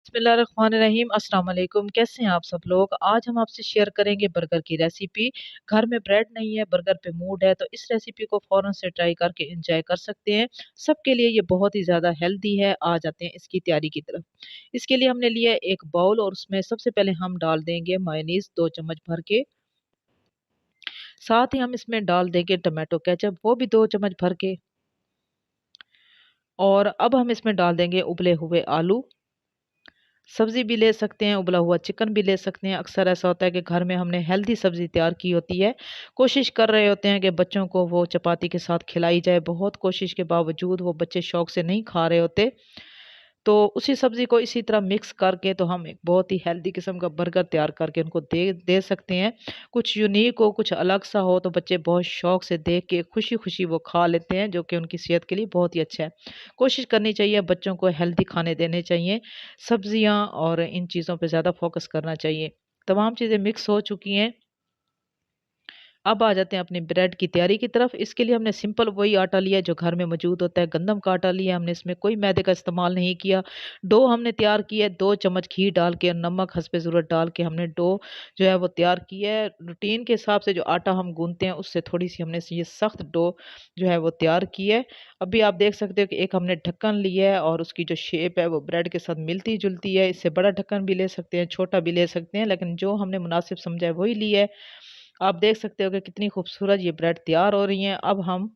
बिस्मिल्लाहिर्रहमानिर्रहीम अस्सलाम वालेकुम। कैसे हैं आप सब लोग। आज हम आपसे शेयर करेंगे बर्गर की रेसिपी। घर में ब्रेड नहीं है, बर्गर पे मूड है, तो इस रेसिपी को फ़ौरन से ट्राई करके एंजॉय कर सकते हैं। सबके लिए ये बहुत ही ज़्यादा हेल्दी है। आ जाते हैं इसकी तैयारी की तरफ। इसके लिए हमने लिया है एक बाउल और उसमें सबसे पहले हम डाल देंगे मायोनीज़ 2 चम्मच भर के। साथ ही हम इसमें डाल देंगे टोमेटो केचप, वो भी 2 चम्मच भर के। और अब हम इसमें डाल देंगे उबले हुए आलू। सब्ज़ी भी ले सकते हैं, उबला हुआ चिकन भी ले सकते हैं। अक्सर ऐसा होता है कि घर में हमने हेल्दी सब्ज़ी तैयार की होती है। कोशिश कर रहे होते हैं कि बच्चों को वो चपाती के साथ खिलाई जाए। बहुत कोशिश के बावजूद वो बच्चे शौक से नहीं खा रहे होते। तो उसी सब्ज़ी को इसी तरह मिक्स करके तो हम एक बहुत ही हेल्दी किस्म का बर्गर तैयार करके उनको दे दे सकते हैं। कुछ यूनिक हो, कुछ अलग-सा हो तो बच्चे बहुत शौक से देख के खुशी-खुशी वो खा लेते हैं, जो कि उनकी सेहत के लिए बहुत ही अच्छा है। कोशिश करनी चाहिए बच्चों को हेल्दी खाने देने चाहिए। सब्जियाँ और इन चीज़ों पे ज़्यादा फ़ोकस करना चाहिए। तमाम चीज़ें मिक्स हो चुकी हैं। अब आ जाते हैं अपनी ब्रेड की तैयारी की तरफ। इसके लिए हमने सिंपल वही आटा लिया है जो घर में मौजूद होता है, गंदम का आटा लिया है हमने, इसमें कोई मैदे का इस्तेमाल नहीं किया। डो हमने तैयार किया है, 2 चम्मच घी डाल के और नमक हस्बे ज़रूरत डाल के हमने डो जो है वो तैयार किया है। रूटीन के हिसाब से जो आटा हम गूँथते हैं उससे थोड़ी-सी हमने ये सख्त डो जो है वो तैयार की है। अभी आप देख सकते हो कि एक हमने ढक्कन लिया है और उसकी जो शेप है वो ब्रेड के साथ मिलती-जुलती है। इससे बड़ा ढक्कन भी ले सकते हैं, छोटा भी ले सकते हैं, लेकिन जो हमने मुनासिब समझा है वही लिया है। आप देख सकते हो कि कितनी खूबसूरत ये ब्रेड तैयार हो रही हैं। अब हम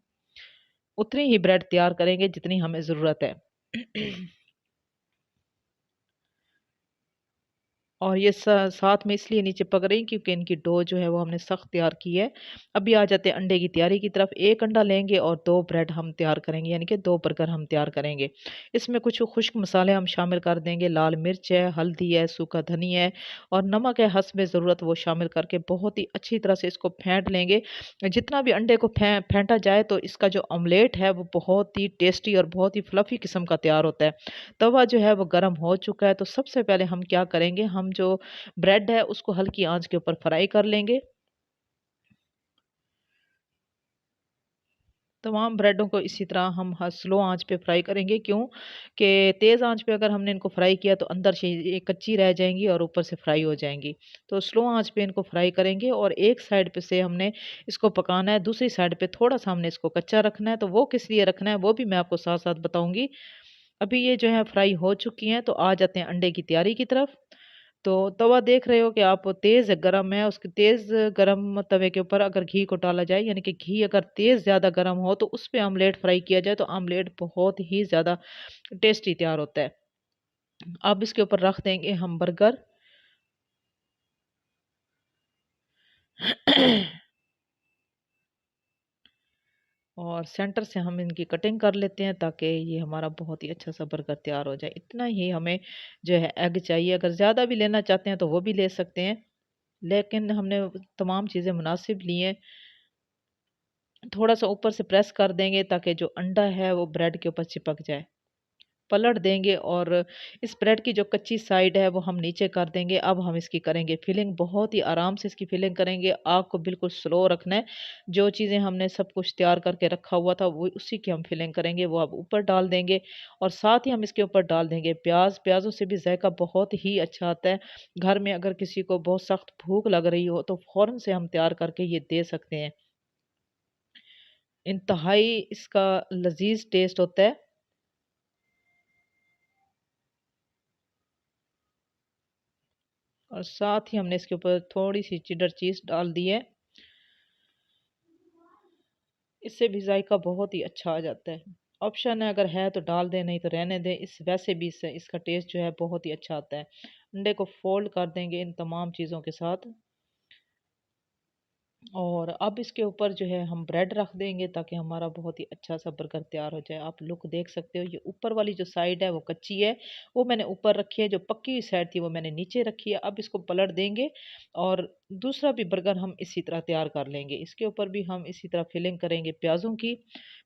उतनी ही ब्रेड तैयार करेंगे जितनी हमें ज़रूरत है। और ये साथ में इसलिए नहीं चिपक रही क्योंकि इनकी डो जो है वो हमने सख्त तैयार की है। अभी आ जाते हैं अंडे की तैयारी की तरफ। 1 अंडा लेंगे और 2 ब्रेड हम तैयार करेंगे, यानी कि 2 बर्गर हम तैयार करेंगे। इसमें कुछ खुश्क मसाले हम शामिल कर देंगे, लाल मिर्च है, हल्दी है, सूखा धनिया है और नमक है हस्बे ज़रूरत, वो शामिल करके बहुत ही अच्छी तरह से इसको फेंट लेंगे। जितना भी अंडे को फेंटा जाए तो इसका जो ऑमलेट है वो बहुत ही टेस्टी और बहुत ही फ्लफ़ी किस्म का तैयार होता है। तवा जो है वो गरम हो चुका है, तो सबसे पहले हम क्या करेंगे, हम जो ब्रेड है उसको हल्की आँच के ऊपर फ्राई कर लेंगे। तमाम ब्रेडों को इसी तरह हम स्लो आँच पे फ्राई करेंगे, क्यों कि तेज़ आँच पे अगर हमने इनको फ्राई किया तो अंदर से ये कच्ची रह जाएँगी और ऊपर से फ्राई हो जाएँगी। तो स्लो आँच पे इनको फ्राई करेंगे और एक साइड पे से हमने इसको पकाना है, दूसरी साइड पे थोड़ा-सा हमने इसको कच्चा रखना है। तो वो किस लिए रखना है वो भी मैं आपको साथ-साथ बताऊँगी। अभी ये जो है फ्राई हो चुकी हैं, तो आ जाते हैं अंडे की तैयारी की तरफ। तो तवा देख रहे हो कि आप तेज़ गरम है, उसके तेज़ गरम तवे के ऊपर अगर घी को डाला जाए, यानी कि घी अगर तेज़ ज़्यादा गरम हो तो उस पे ऑमलेट फ्राई किया जाए तो ऑमलेट बहुत ही ज़्यादा टेस्टी तैयार होता है। अब इसके ऊपर रख देंगे हम बर्गर। और सेंटर से हम इनकी कटिंग कर लेते हैं ताकि ये हमारा बहुत ही अच्छा सा बर्गर तैयार हो जाए। इतना ही हमें जो है एग चाहिए, अगर ज़्यादा भी लेना चाहते हैं तो वो भी ले सकते हैं। लेकिन हमने तमाम चीज़ें मुनासिब ली हैं। थोड़ा-सा ऊपर से प्रेस कर देंगे ताकि जो अंडा है वो ब्रेड के ऊपर चिपक जाए। पलट देंगे और इस ब्रेड की जो कच्ची साइड है वो हम नीचे कर देंगे। अब हम इसकी करेंगे फिलिंग, बहुत ही आराम से इसकी फिलिंग करेंगे। आग को बिल्कुल स्लो रखना है। जो चीज़ें हमने सब कुछ तैयार करके रखा हुआ था वो उसी की हम फिलिंग करेंगे, वो अब ऊपर डाल देंगे और साथ ही हम इसके ऊपर डाल देंगे प्याज़। प्याज़ों से भी ज़ायका बहुत ही अच्छा आता है। घर में अगर किसी को बहुत सख्त भूख लग रही हो तो फ़ौरन से हम तैयार करके ये दे सकते हैं। इंतहाई इसका लज़ीज़ टेस्ट होता है। और साथ ही हमने इसके ऊपर थोड़ी-सी चेडर चीज़ डाल दी है। इससे भी ज़ायका बहुत ही अच्छा आ जाता है। ऑप्शन है, अगर है तो डाल दें, नहीं तो रहने दें। इस वैसे भी इससे इसका टेस्ट जो है बहुत ही अच्छा आता है। अंडे को फ़ोल्ड कर देंगे इन तमाम चीज़ों के साथ। और अब इसके ऊपर जो है हम ब्रेड रख देंगे ताकि हमारा बहुत ही अच्छा सा बर्गर तैयार हो जाए। आप लुक देख सकते हो, ये ऊपर वाली जो साइड है वो कच्ची है, वो मैंने ऊपर रखी है, जो पक्की हुई साइड थी वो मैंने नीचे रखी है। अब इसको पलट देंगे और दूसरा भी बर्गर हम इसी तरह तैयार कर लेंगे। इसके ऊपर भी हम इसी तरह फिलिंग करेंगे प्याज़ों की।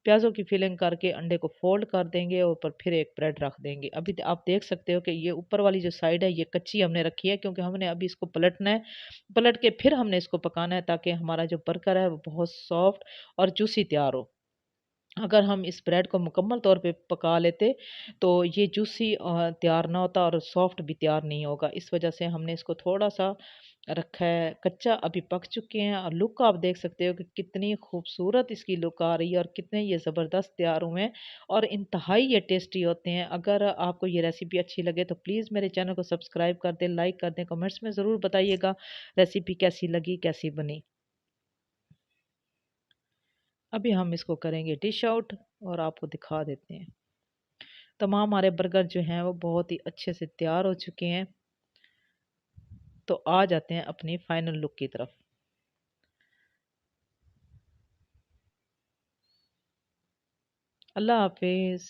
प्याज़ों की फिलिंग करके अंडे को फ़ोल्ड कर देंगे और ऊपर फिर एक ब्रेड रख देंगे। अभी आप देख सकते हो कि ये ऊपर वाली जो साइड है ये कच्ची हमने रखी है, क्योंकि हमने अभी इसको पलटना है। पलट के फिर हमने इसको पकाना है ताकि हमारा जो बर्गर है वो बहुत सॉफ्ट और जूसी तैयार हो। अगर हम इस ब्रेड को मुकम्मल तौर पे पका लेते तो ये जूसी तैयार ना होता और सॉफ्ट भी तैयार नहीं होगा। इस वजह से हमने इसको थोड़ा-सा रखा है कच्चा। अभी पक चुके हैं और लुक आप देख सकते हो कि कितनी खूबसूरत इसकी लुक आ रही है और कितने ये ज़बरदस्त तैयार हुए हैं और इंतहाई ये टेस्टी होते हैं। अगर आपको ये रेसिपी अच्छी लगे तो प्लीज़ मेरे चैनल को सब्सक्राइब कर दें, लाइक कर दें, कमेंट्स में ज़रूर बताइएगा रेसिपी कैसी लगी, कैसी बनी। अभी हम इसको करेंगे डिश आउट और आपको दिखा देते हैं। तमाम हमारे बर्गर जो हैं वो बहुत ही अच्छे से तैयार हो चुके हैं। तो आ जाते हैं अपनी फाइनल लुक की तरफ। अल्लाह हाफ़िज़।